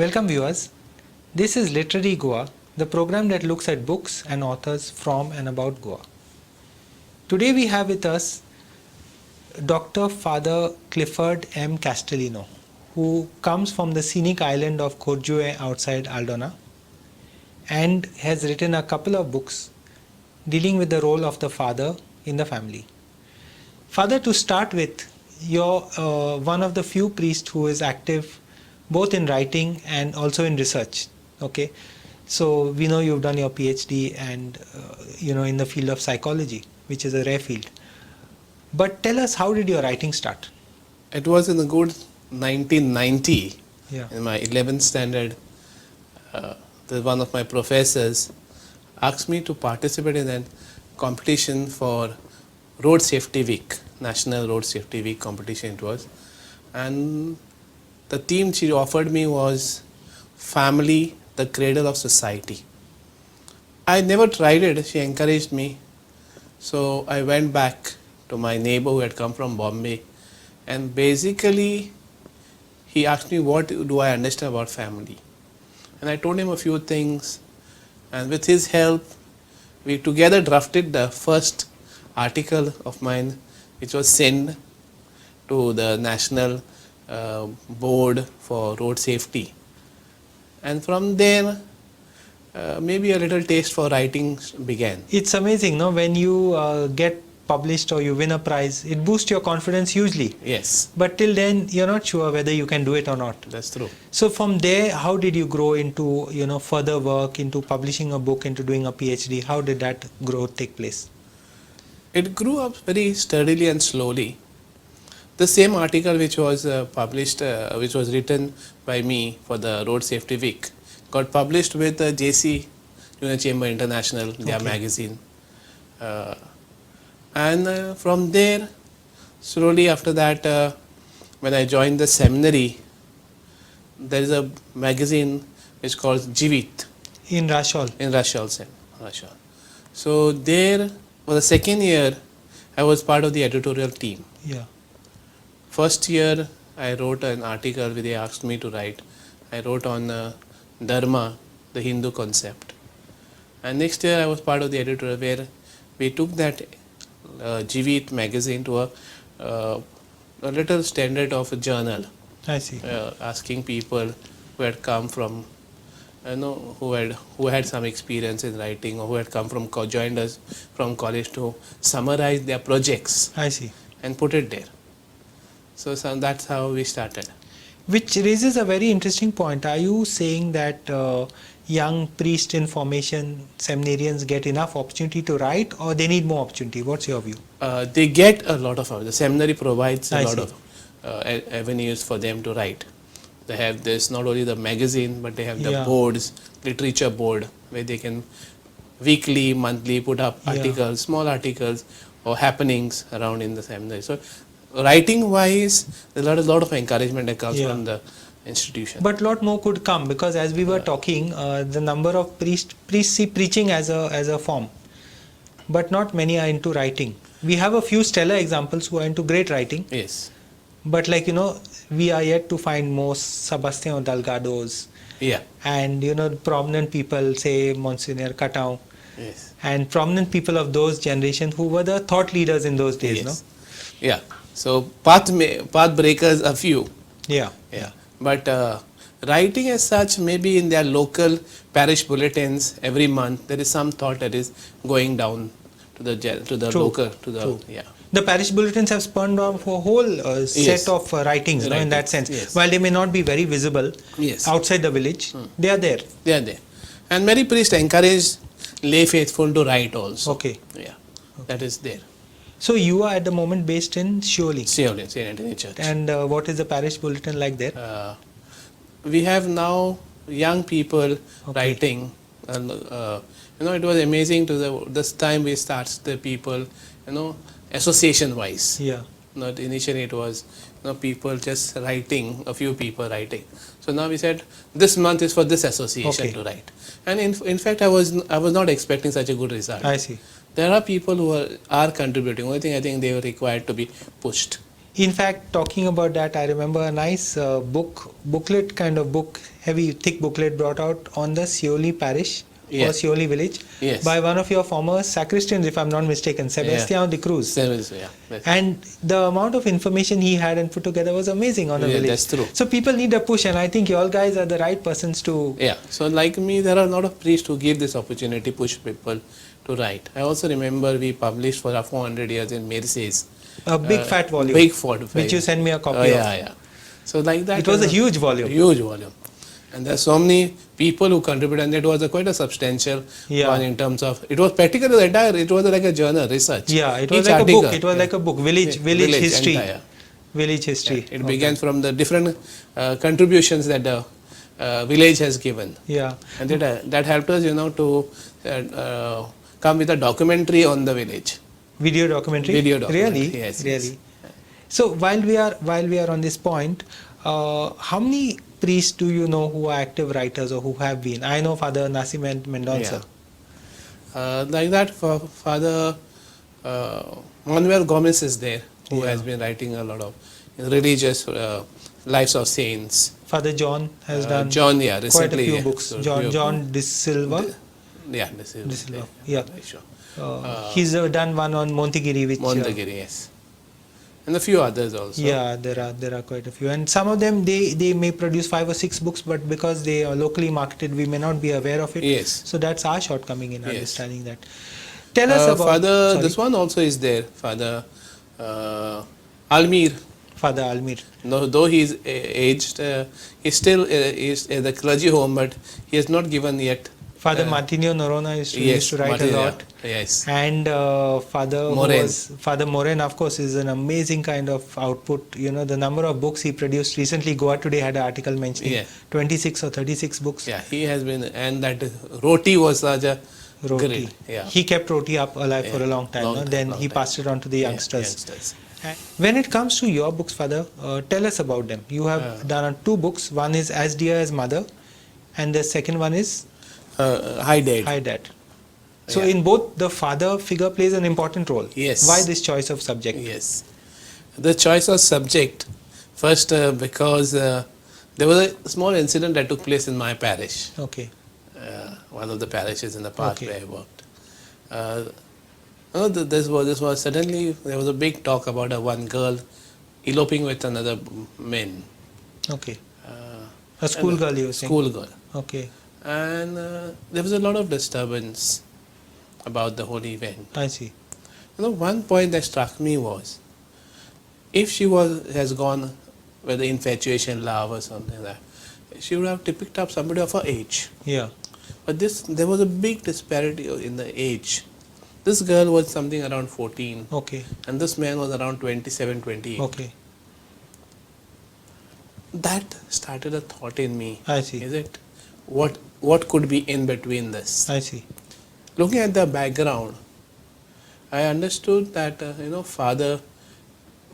Welcome viewers. This is Literary Goa, the program that looks at books and authors from and about Goa. Today we have with us Dr. Father Clifford M. Castelino, who comes from the scenic island of Korjue outside Aldona and has written a couple of books dealing with the role of the father in the family. Father, to start with, you're one of the few priests who is active both in writing and also in research. Okay, so we know you've done your PhD and in the field of psychology, which is a rare field. But tell us, how did your writing start? It was in the good 1990, Yeah. in my 11th standard. One of my professors asked me to participate in a competition for Road Safety Week, National Road Safety Week competition it was. And the theme she offered me was Family, the Cradle of Society. I never tried it, she encouraged me. So I went back to my neighbor who had come from Bombay, and basically he asked me what do I understand about family. And I told him a few things, and with his help we together drafted the first article of mine, which was sent to the National Board for Road Safety. And from there maybe a little taste for writing began. It's amazing, no? When you get published or you win a prize, it boosts your confidence hugely. Yes, But till then, you're not sure whether you can do it or not. that's true. So from there, how did you grow into further work, into publishing a book, into doing a PhD? How did that growth take place? It grew up very sturdily and slowly. The same article which was published, which was written by me for the Road Safety Week, got published with JC Junior Chamber International, their Okay. magazine. And from there, slowly after that, when I joined the seminary, there is a magazine which called Jivit In Rashol. in Russia. So there, for the second year, I was part of the editorial team. Yeah. First year, I wrote an article where they asked me to write. I wrote on Dharma, the Hindu concept. And next year, I was part of the editorial where we took that Jivit magazine to a little standard of a journal, I see. asking people who had come from, who had some experience in writing or who had come from joined us from college to summarize their projects I see. and put it there. So that's how we started. Which raises a very interesting point. Are you saying that young priest in formation seminarians get enough opportunity to write, or they need more opportunity? What's your view? They get a lot of, the seminary provides a I lot see. of avenues for them to write. They have this, not only the magazine, but they have the Yeah. boards, literature board, where they can weekly, monthly put up Yeah. articles, small articles or happenings around in the seminary. So writing wise, there's a lot of encouragement that comes Yeah. from the institution. But lot more could come, because as we were talking, the number of priests see preaching as a form, but not many are into writing. We have a few stellar examples who are into great writing, Yes. but we are yet to find most Sebastian Delgados Yeah. and prominent people, say Monsignor Catão, Yes. and prominent people of those generations who were the thought leaders in those days. Yes. Yeah. So path breakers a few. Yeah. Yeah. But writing as such, maybe in their local parish bulletins every month, there is some thought that is going down to the True. local, True. yeah. The parish bulletins have spawned off a whole set Yes. of writings, in that Writings, sense. yes. While they may not be very visible Yes. outside the village, they are there. They are there. And many priests encourage lay faithful to write also. Okay. Yeah. That is there. So you are at the moment based in Shioli. St. Anthony Church. And what is the parish bulletin like there? We have now young people writing. And, it was amazing to this time we start the people, association wise. Yeah. Not initially it was people just writing, a few people writing. So now we said this month is for this association to write. And in fact I was not expecting such a good result. I see. There are people who are contributing. Only thing I think they were required to be pushed. In fact, talking about that, I remember a nice booklet kind of book, heavy, thick booklet brought out on the Sioli Parish Yeah. or Sioli village Yes. by one of your former sacristans, if I'm not mistaken, Sebastian de Cruz. Yeah. That's, And the amount of information he had and put together was amazing on a yeah, village. that's true. So people need a push, and I think you all guys are the right persons to. Yeah. So like me, there are a lot of priests who give this opportunity, push people to write. I also remember we published for our 400 years in Mercedes. A big fat volume. Big volume. Which you sent me a copy Oh, of. yeah. So like that. It was a huge volume. Huge volume. And there are so many people who contributed, and it was quite a substantial one in terms of, it was practically the entire, it was like a journal, research. Yeah, it was Each like article, a book. It was like a book, village history. Entire. Village history. It began from the different contributions that the village has given. Yeah. And that helped us, to come with a documentary on the village. Video documentary. Video documentary. Really? Yes. Really. Yes. So while we are on this point, how many priests do you know who are active writers or who have been? I know Father Nasim Mendonça. Yeah. Like that, Father Manuel Gomez is there, who has been writing a lot of religious lives of saints. Father John has done recently, quite a few books. So John De Silva. De Silva. Yeah. Sure. He's done one on Montegiri, which yes. And a few others also. Yeah, there are quite a few, and some of them they may produce 5 or 6 books, but because they are locally marketed, we may not be aware of it. Yes. So that's our shortcoming in understanding that. Tell us about Father. This one also is there, Father Almir. Father Almir. No, though he is aged, he still is the clergy home, but he has not given yet. Father Martinho Noronha used to write a lot. Yes. And Father Moren, of course, is an amazing kind of output. The number of books he produced. Recently, Goa Today had an article mentioning 26 or 36 books. Yeah, he has been, and that Roti was such a Roti. great. Yeah. He kept Roti up alive for a long time. Then he passed it on to the youngsters. When it comes to your books, Father, tell us about them. You have done 2 books. One is As Dear as Mother, and the second one is Hi Dad. Hi Dad. So in both, the father figure plays an important role. Yes. Why this choice of subject? Yes. The choice of subject, first because there was a small incident that took place in my parish. Okay. One of the parishes in the park where I worked. This was suddenly, there was a big talk about one girl eloping with another man. Okay. A school girl, you were saying? School girl. Okay. And there was a lot of disturbance about the whole event. I see. One point that struck me was, if she has gone with the infatuation, love or something like that, she would have picked up somebody of her age. Yeah. But there was a big disparity in the age. This girl was something around 14. Okay. And this man was around 27, 28. Okay. That started a thought in me. I see. Is it? What could be in between this? I see. Looking at the background, I understood that father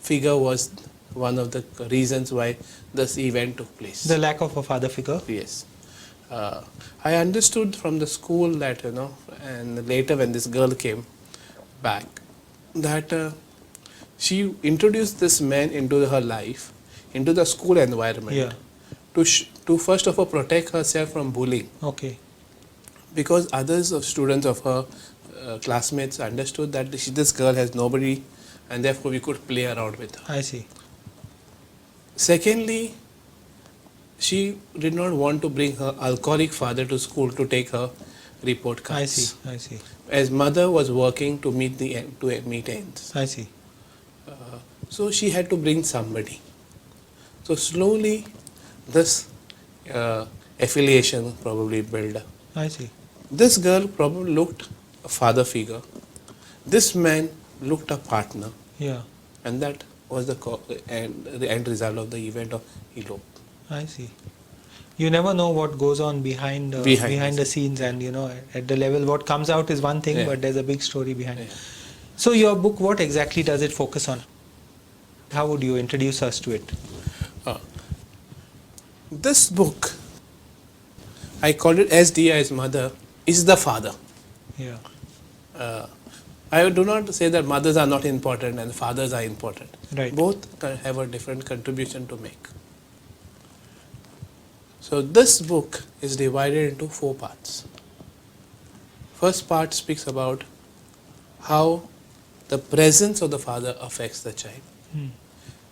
figure was one of the reasons why this event took place. The lack of a father figure. Yes. I understood from the school that and later when this girl came back, that she introduced this man into her life, into the school environment. Yeah. To first of all protect herself from bullying. Okay. Because others of students of her classmates understood that this girl has nobody, and therefore we could play around with her. I see. Secondly, she did not want to bring her alcoholic father to school to take her report cards. I see. As mother was working to meet ends. I see. So she had to bring somebody. So slowly this affiliation probably built up. I see. This girl probably looked a father figure. This man looked a partner. Yeah. And that was the end result of the event of elope. I see. You never know what goes on behind the scenes, and at the level, what comes out is one thing, but there's a big story behind it. So your book, what exactly does it focus on? How would you introduce us to it? This book, I called it As Dear as Mother, is the father. Yeah. I do not say that mothers are not important and fathers are important. Right. Both have a different contribution to make. So this book is divided into 4 parts. First part speaks about how the presence of the father affects the child.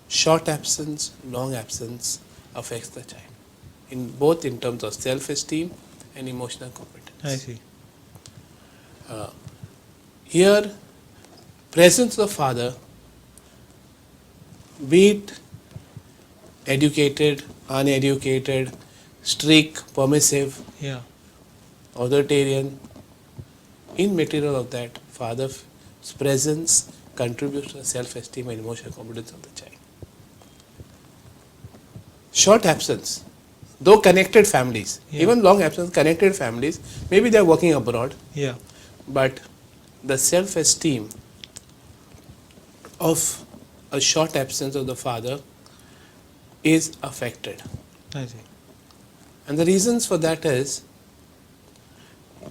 Short absence, long absence affects the child, both in terms of self-esteem and emotional competence. I see. Here, presence of father, be it educated, uneducated, strict, permissive, Yeah. authoritarian, in material of that, father's presence contributes to the self-esteem and emotional competence of the child. Short absence, though connected families, Yeah. even long absence, connected families, maybe they are working abroad, Yeah. but the self-esteem of a short absence of the father is affected. I see. And the reasons for that is,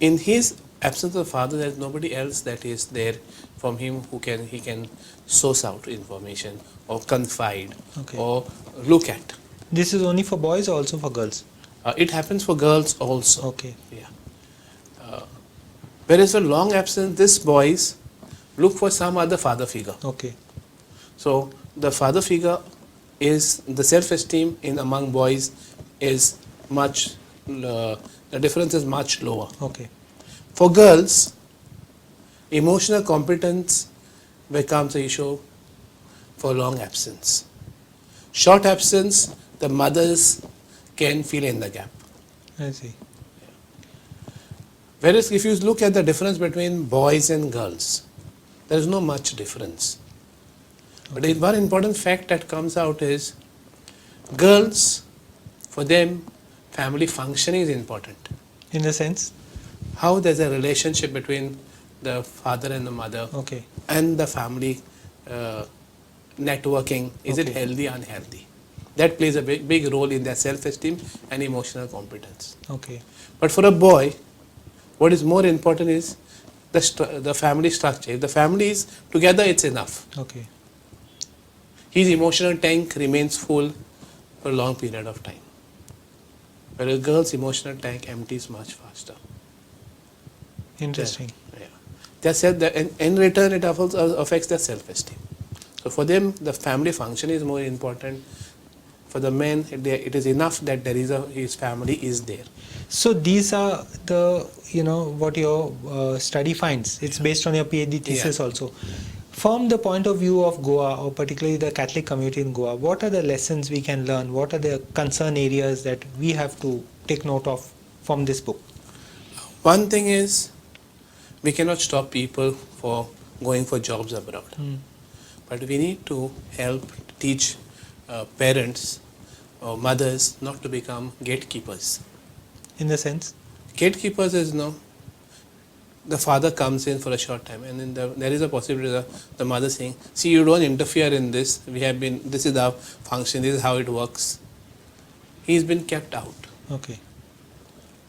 in his absence of father, there is nobody else that is there from him who he can source out information or confide Okay. or look at. This is only for boys or also for girls? It happens for girls also. Okay. Yeah. Whereas a long absence, these boys look for some other father figure. Okay. So the father figure is, the self-esteem in among boys is much, the difference is much lower. Okay. For girls, emotional competence becomes an issue for long absence. Short absence, the mothers can fill in the gap. I see. Whereas if you look at the difference between boys and girls, there is no much difference. But one important fact that comes out is, girls, for them, family functioning is important. In the sense? How there's a relationship between the father and the mother, Okay. and the family networking, is it Okay. healthy, unhealthy? That plays a big role in their self-esteem and emotional competence. Okay. But for a boy, what is more important is the family structure. If the family is together, it's enough. Okay. His emotional tank remains full for a long period of time. But a girl's emotional tank empties much faster. Interesting. Yeah. They said that in return, it also affects their self-esteem. So for them, the family function is more important. For the men, it is enough that his family is there. So these are the, what your study finds. It's based on your PhD thesis also. From the point of view of Goa, or particularly the Catholic community in Goa, what are the lessons we can learn? What are the concern areas that we have to take note of from this book? One thing is, we cannot stop people for going for jobs abroad. But we need to help teach parents or mothers not to become gatekeepers. In the sense? Gatekeepers is the father comes in for a short time, and then there is a possibility of the mother saying, see, you don't interfere in this, this is our function, this is how it works. He's been kept out. Okay.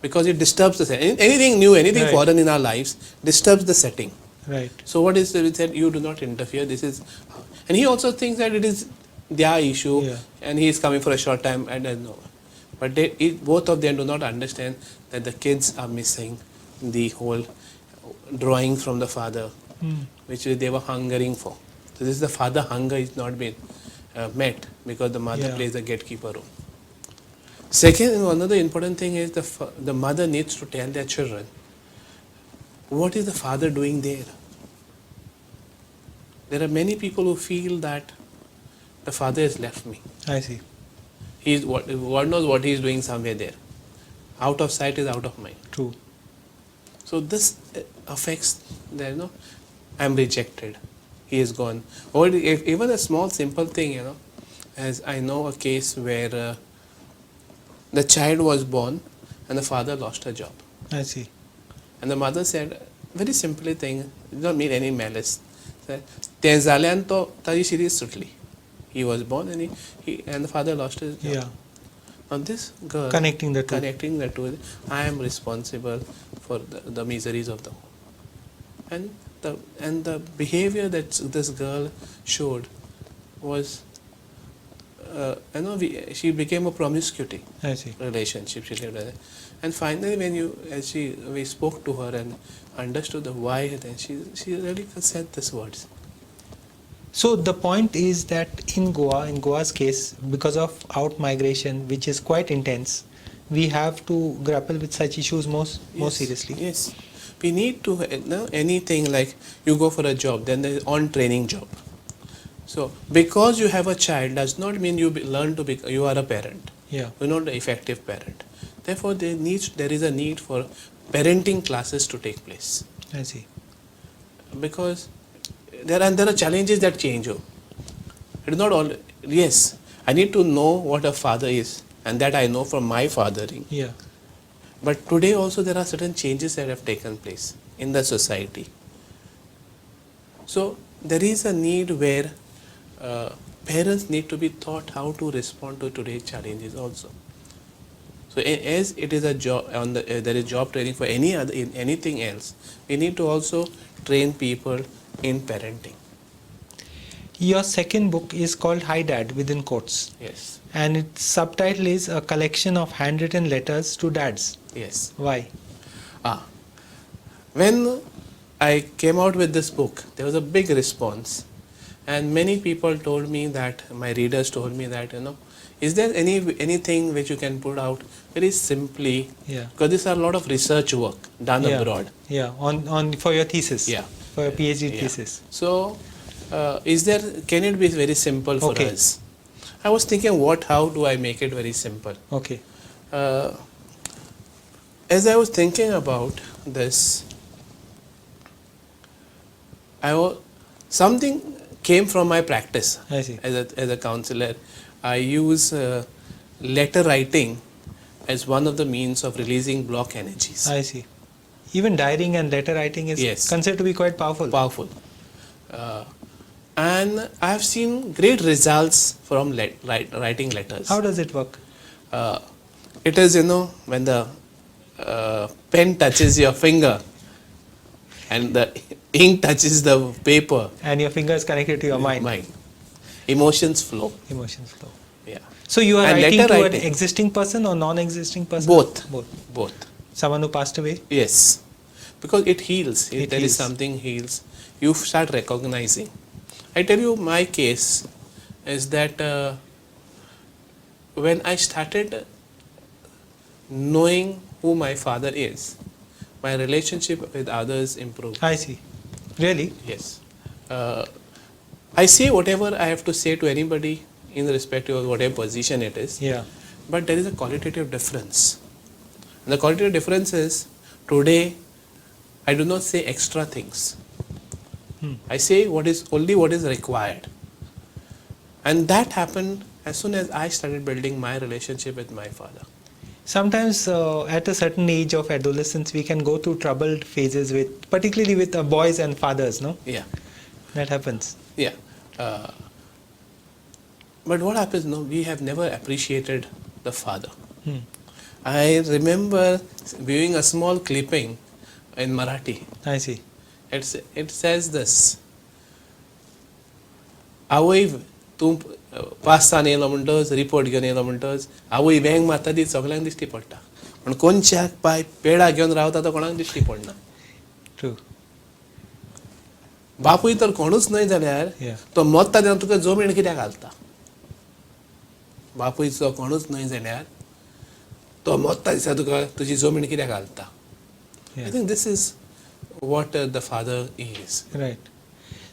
Because it disturbs the setting. Anything new, anything Right. foreign in our lives disturbs the setting. Right. So what is it said? You do not interfere. This is, and he also thinks that it is their issue, Yeah. and he is coming for a short time. And no, but both of them do not understand that the kids are missing the whole drawing from the father, which they were hungering for. So this is the father hunger is not been met because the mother Yeah. plays a gatekeeper role. Second, another important thing is the mother needs to tell their children, what is the father doing there? There are many people who feel that the father has left me. I see. God knows what he is doing somewhere there. Out of sight is out of mind. True. So this affects I'm rejected. He is gone. Or even a small simple thing, as I know a case where the child was born and the father lost a job. I see. And the mother said, very simply thing, it did not mean any malice. Said, "Te zalian to tari shiri sutli." He was born and and the father lost his job. Yeah. Now this girl Connecting the two. I am responsible for the miseries of the home. And the behavior that this girl showed was, she became a promiscuity I see. relationship. She lived with it. And finally, we spoke to her and understood the why, then she really said these words. So the point is that in Goa's case, because of out migration, which is quite intense, we have to grapple with such issues more seriously. Yes, we need to anything like you go for a job, then there is on training job. So because you have a child does not mean you learn to be you are a parent. Yeah. You're not an effective parent. Therefore, there is a need for parenting classes to take place, I see. because there are challenges that change you. It is not all. Yes, I need to know what a father is, and that I know from my fathering. Yeah. But today also there are certain changes that have taken place in the society. So there is a need where parents need to be taught how to respond to today's challenges also. So as it is a job there is job training for anything else, we need to also train people in parenting. Your second book is called Hi Dad within quotes, Yes. and its subtitle is a collection of handwritten letters to dads. Yes. Why? When I came out with this book, there was a big response, and many people told me that, my readers told me that, is there anything which you can put out very simply? Yeah. Because these are a lot of research work done Yeah. abroad. Yeah. On for your thesis. Yeah. For your PhD Yeah. thesis. So, can it be very simple for Okay. us? I was thinking, how do I make it very simple? Okay. As I was thinking about this, something came from my practice I see. as a counselor. I use letter writing as one of the means of releasing block energies. I see. Even diarying and letter writing is Yes. considered to be quite powerful. Powerful. And I have seen great results from writing letters. How does it work? It is, when the pen touches your finger and the ink touches the paper. And your finger is connected to your mind. Emotions flow. Emotions flow. Yeah. So you are And writing letter to writing. an existing person or non-existing person? Both. Both. Both. Someone who passed away? Yes. Because it heals. It If there is heals. something heals, you start recognizing. I tell you, my case is that when I started knowing who my father is, my relationship with others improved. I see. Really? Yes. I say whatever I have to say to anybody in respect of whatever position it is, Yeah. but there is a qualitative difference. And the qualitative difference is, today I do not say extra things. I say only what is required. And that happened as soon as I started building my relationship with my father. Sometimes at a certain age of adolescence, we can go through troubled phases particularly with boys and fathers, no? Yeah. That happens. Yeah. But what happens, we have never appreciated the father. I remember viewing a small clipping in Marathi. I see. It says this. आवय तूं पास्तान येयलो म्हणटच report घेवन येयलो म्हणटच आवय वेंग मारता ती सगळ्यांक दिश्टी पडटा पण कोणच्याक पाय पेडा घेवन रावता तो कोणाक दिश्टी पडना. True. बापूय तर कोणूच न्हय जाल्यार Yeah. तो मरता तेन्ना तुका जमीन कित्याक घालता. बापूयचो कोणूच न्हय जाल्यार तो मरता दिसा तुका तुजी जमीन कित्याक घालता. Yeah. I think this is what the father is. Right.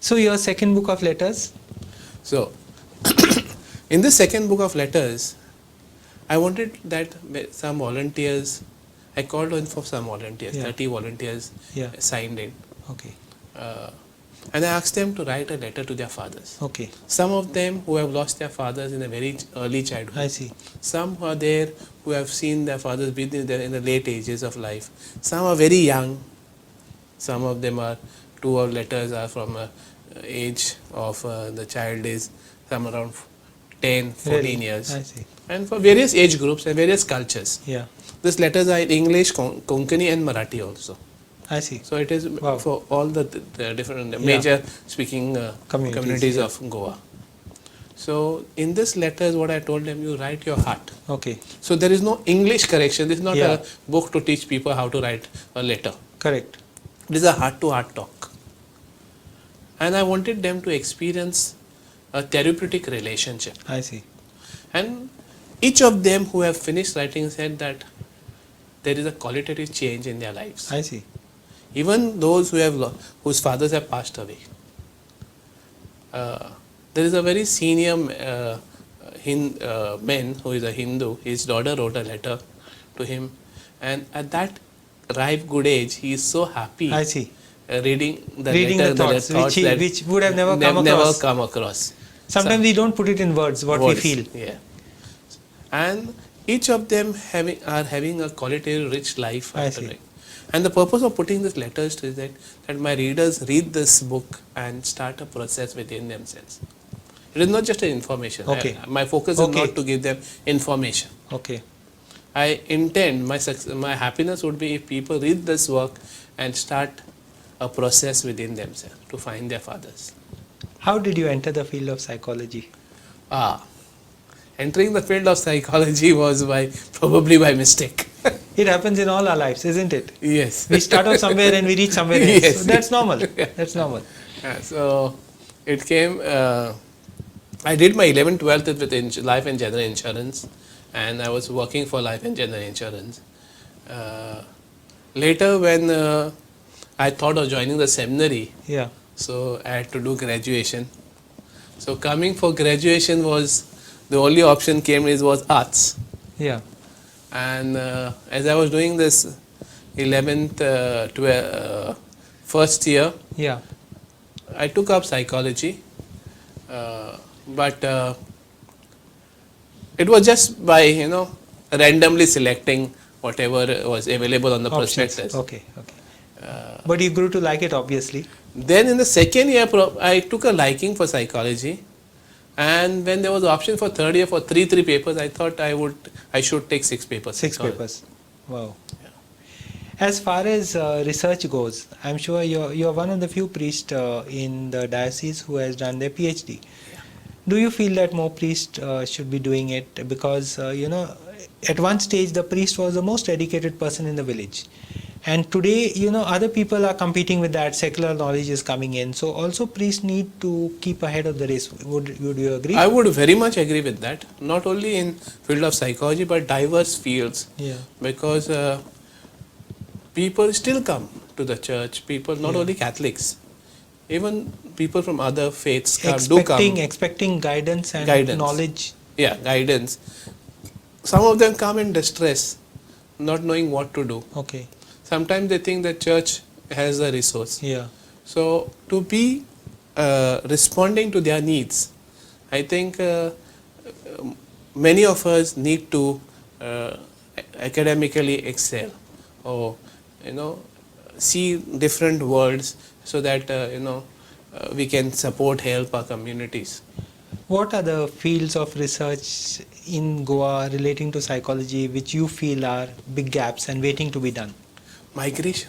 So your second book of letters? So, in this second book of letters, I wanted that some volunteers, I called in for some volunteers, Yeah. 30 volunteers Yeah. signed in. Okay. And I asked them to write a letter to their fathers. Okay. Some of them who have lost their fathers in a very early childhood. I see. Some are there who have seen their fathers be in the late ages of life. Some are very young. Some of them are, two of letters are from age of the child is some around 10, 14 Really? years. I see. And for various age groups and various cultures. Yeah. These letters are in English, Konkani and Marathi also. I see. So it is Wow. for all the different Yeah. major speaking communities yeah. of Goa. So in this letters, what I told them, you write your heart. Okay. So there is no English correction. This is not Yeah. a book to teach people how to write a letter. Correct. It is a heart-to-heart talk. And I wanted them to experience a therapeutic relationship. I see. And each of them who have finished writing said that there is a qualitative change in their lives. I see. Even those who have whose fathers have passed away. There is a very senior man who is a Hindu. His daughter wrote a letter to him, and at that ripe good age, he is so happy. I see. Reading the Reading letter, the thoughts, that which would have never come never across. come across. Sometimes we don't put it in words what we feel. Yeah. And each of them are having a qualitative rich life. I after see. it. And the purpose of putting these letters is that my readers read this book and start a process within themselves. It is not just an information. Okay. My focus is not to give them information. Okay. I intend my happiness would be if people read this work and start a process within themselves to find their fathers. How did you enter the field of psychology? Entering the field of psychology was probably by mistake. It happens in all our lives, isn't it? Yes. We start off somewhere and we reach somewhere else. Yes. So that's normal. That's normal. So it came, I did my 11th, 12th with life and general insurance, and I was working for life and general insurance. Later when I thought of joining the seminary, Yeah. so I had to do graduation. So coming for graduation was, the only option was arts. Yeah. And as I was doing this 11th, 12th, first year, Yeah. I took up psychology, but it was just by randomly selecting whatever was available on the Options. prospectus. Okay. Okay. But you grew to like it, obviously. Then in the second year, I took a liking for psychology, and when there was option for third year for three papers, I thought I should take 6 papers. 6 papers. Wow. As far as research goes, I'm sure you're one of the few priests in the diocese who has done their PhD. Do you feel that more priests should be doing it? Because, at one stage the priest was the most educated person in the village. And today, other people are competing with that. Secular knowledge is coming in. So also priests need to keep ahead of the race. Would you agree? I would very much agree with that. Not only in field of psychology, but diverse fields. Yeah. Because people still come to the church. People, not only Catholics, even people from other faiths do come. Expecting guidance and knowledge. Yeah, guidance. Some of them come in distress, not knowing what to do. Okay. Sometimes they think the church has a resource. Yeah. So to be responding to their needs, I think many of us need to academically excel, or see different worlds, so that we can help our communities. What are the fields of research in Goa relating to psychology which you feel are big gaps and waiting to be done? Migration.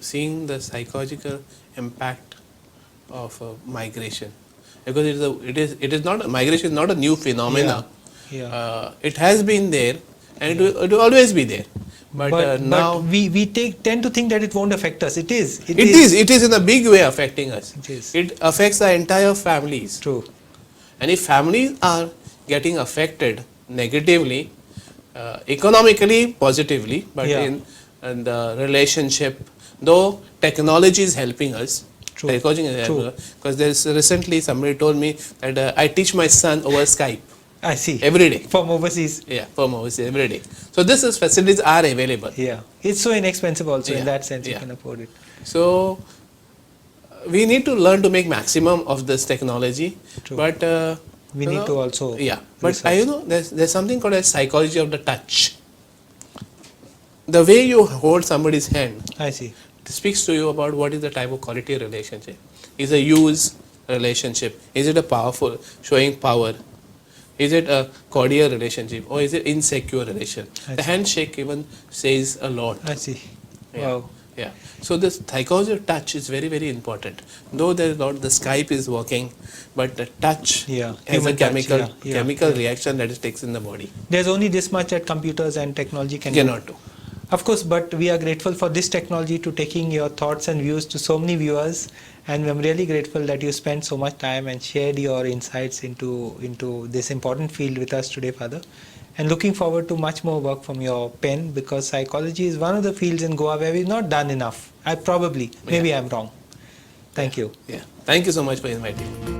Seeing the psychological impact of migration, because it is not, migration is not a new phenomena. Yeah. It has been there, and it will always be there. But now we tend to think that it won't affect us. It is. It is in a big way affecting us. It is. It affects the entire families. True. And if families are getting affected negatively, economically, positively, but in the relationship, though technology is helping us. True. Technology is helping us, because recently somebody told me that I teach my son over Skype. I see. Every day. From overseas. Yeah, from overseas, every day. So this facilities are available. Yeah. It's so inexpensive also, in that sense you can afford it. So we need to learn to make maximum of this technology. True. But we need to also but there's something called as psychology of the touch. The way you hold somebody's hand, I see, speaks to you about what is the type of quality relationship. Is a use relationship? Is it a powerful, showing power? Is it a cordial relationship or is it insecure relation? I The see. handshake even says a lot. I see. Yeah. Wow. Yeah. So this psychology of touch is very, very important. Though there is not, the Skype is working, but the touch Yeah, has a human touch, chemical yeah. reaction that it takes in the body. There's only this much that computers and technology can Cannot do. do. Of course, but we are grateful for this technology to taking your thoughts and views to so many viewers, and I'm really grateful that you spent so much time and shared your insights into this important field with us today, Father. And looking forward to much more work from your pen, because psychology is one of the fields in Goa where we've not done enough. Maybe I'm wrong. Thank you. Yeah. Thank you so much for inviting me.